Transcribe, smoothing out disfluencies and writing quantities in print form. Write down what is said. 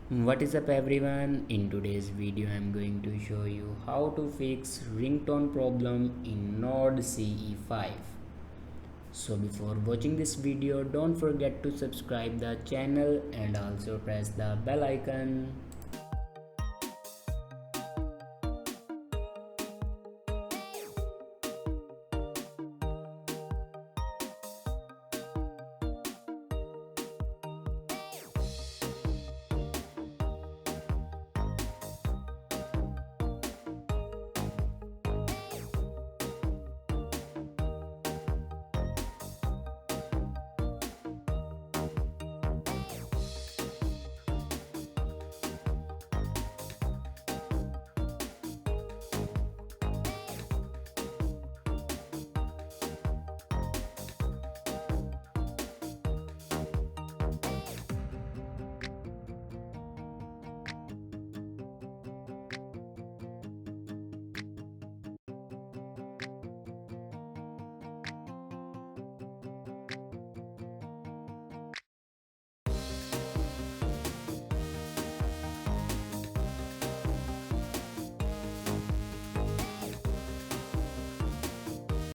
What is up everyone? In today's video I'm going to show you how to fix ringtone problem in Node CE5. So before watching this video, don't forget to subscribe the channel and also press the bell icon.